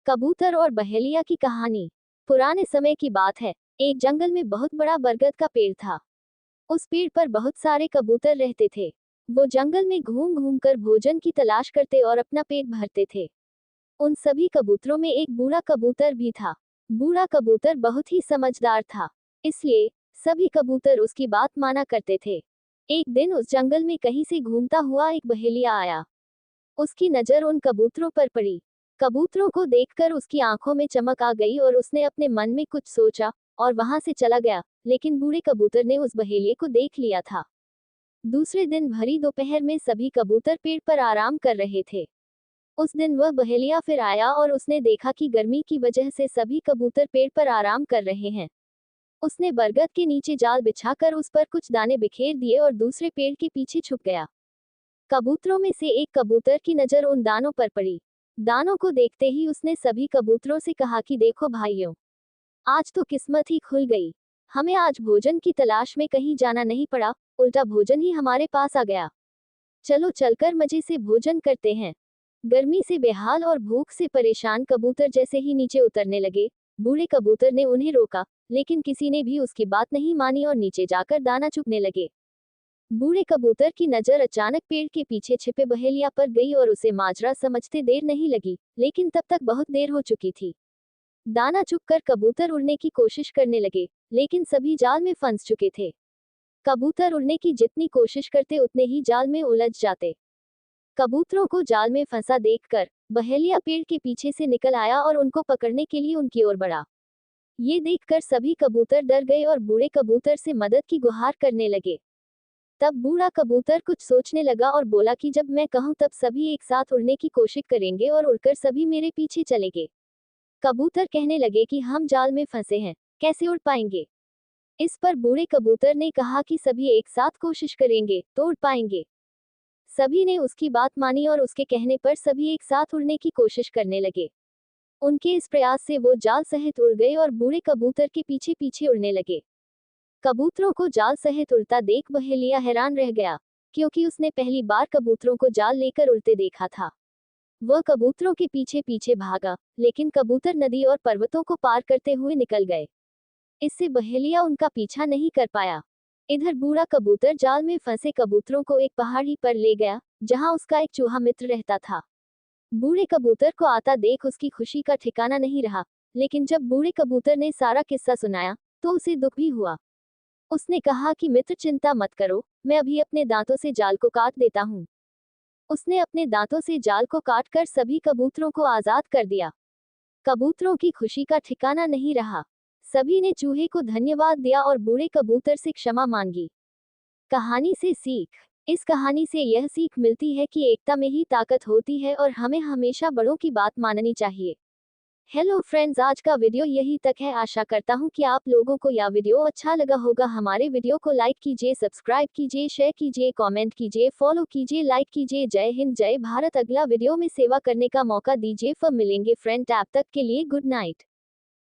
कबूतर और बहेलिया की कहानी। पुराने समय की बात है। एक जंगल में बहुत बड़ा बरगद का पेड़ था। उस पेड़ पर बहुत सारे कबूतर रहते थे। वो जंगल में घूम घूम कर भोजन की तलाश करते और अपना पेट भरते थे। उन सभी कबूतरों में एक बूढ़ा कबूतर भी था। बूढ़ा कबूतर बहुत ही समझदार था, इसलिए सभी कबूतर उसकी बात माना करते थे। एक दिन उस जंगल में कहीं से घूमता हुआ एक बहेलिया आया। उसकी नजर उन कबूतरों पर पड़ी। कबूतरों को देखकर उसकी आंखों में चमक आ गई और उसने अपने मन में कुछ सोचा और वहां से चला गया। लेकिन बूढ़े कबूतर ने उस बहेलिये को देख लिया था। दूसरे दिन भरी दोपहर में सभी कबूतर पेड़ पर आराम कर रहे थे। उस दिन वह बहेलिया फिर आया और उसने देखा कि गर्मी की वजह से सभी कबूतर पेड़ पर आराम कर रहे हैं। उसने बरगद के नीचे जाल बिछाकर उस पर कुछ दाने बिखेर दिए और दूसरे पेड़ के पीछे छुप गया। कबूतरों में से एक कबूतर की नजर उन दानों पर पड़ी। दानों को देखते ही उसने सभी कबूतरों से कहा कि देखो भाइयों, आज तो किस्मत ही खुल गई। हमें आज भोजन की तलाश में कहीं जाना नहीं पड़ा, उल्टा भोजन ही हमारे पास आ गया। चलो चलकर मजे से भोजन करते हैं। गर्मी से बेहाल और भूख से परेशान कबूतर जैसे ही नीचे उतरने लगे, बूढ़े कबूतर ने उन्हें रोका, लेकिन किसी ने भी उसकी बात नहीं मानी और नीचे जाकर दाना चुगने लगे। बूढ़े कबूतर की नजर अचानक पेड़ के पीछे छिपे बहेलिया पर गई और उसे माजरा समझते देर नहीं लगी, लेकिन तब तक बहुत देर हो चुकी थी। दाना चुगकर कबूतर उड़ने की कोशिश करने लगे, लेकिन सभी जाल में फंस चुके थे। कबूतर उड़ने की जितनी कोशिश करते उतने ही जाल में उलझ जाते। कबूतरों को जाल में फंसा देखकर बहेलिया पेड़ के पीछे से निकल आया और उनको पकड़ने के लिए उनकी ओर बढ़ा। ये देखकर सभी कबूतर डर गए और बूढ़े कबूतर से मदद की गुहार करने लगे। तब बूढ़ा कबूतर कुछ सोचने लगा और बोला कि जब मैं कहूं तब सभी एक साथ उड़ने की कोशिश करेंगे और उड़कर सभी मेरे पीछे चलेंगे। कबूतर कहने लगे कि हम जाल में फंसे हैं, कैसे उड़ पाएंगे। इस पर बूढ़े कबूतर ने कहा कि सभी एक साथ कोशिश करेंगे तो उड़ पाएंगे। सभी ने उसकी बात मानी और उसके कहने पर सभी एक साथ उड़ने की कोशिश करने लगे। उनके इस प्रयास से वो जाल सहित उड़ गए और बूढ़े कबूतर के पीछे पीछे उड़ने लगे। कबूतरों को जाल सहित उड़ता देख बहेलिया हैरान रह गया, क्योंकि उसने पहली बार कबूतरों को जाल लेकर उड़ते देखा था। वह कबूतरों के पीछे पीछे भागा, लेकिन कबूतर नदी और पर्वतों को पार करते हुए निकल गए। इससे बहेलिया उनका पीछा नहीं कर पाया। इधर बूढ़ा कबूतर जाल में फंसे कबूतरों को एक पहाड़ी पर ले गया, जहां उसका एक चूहा मित्र रहता था। बूढ़े कबूतर को आता देख उसकी खुशी का ठिकाना नहीं रहा, लेकिन जब बूढ़े कबूतर ने सारा किस्सा सुनाया तो उसे दुख भी हुआ। उसने कहा कि मित्र चिंता मत करो, मैं अभी अपने दांतों से जाल को काट देता हूँ। उसने अपने दांतों से जाल को काटकर सभी कबूतरों को आजाद कर दिया। कबूतरों की खुशी का ठिकाना नहीं रहा। सभी ने चूहे को धन्यवाद दिया और बूढ़े कबूतर से क्षमा मांगी। कहानी से सीख। इस कहानी से यह सीख मिलती है कि एकता में ही ताकत होती है और हमें हमेशा बड़ों की बात माननी चाहिए। हेलो फ्रेंड्स, आज का वीडियो यही तक है। आशा करता हूँ कि आप लोगों को यह वीडियो अच्छा लगा होगा। हमारे वीडियो को लाइक कीजिए, सब्सक्राइब कीजिए, शेयर कीजिए, कमेंट कीजिए, फॉलो कीजिए, लाइक कीजिए। जय हिंद, जय भारत। अगला वीडियो में सेवा करने का मौका दीजिए। फिर मिलेंगे फ्रेंड, तब तक के लिए गुड नाइट।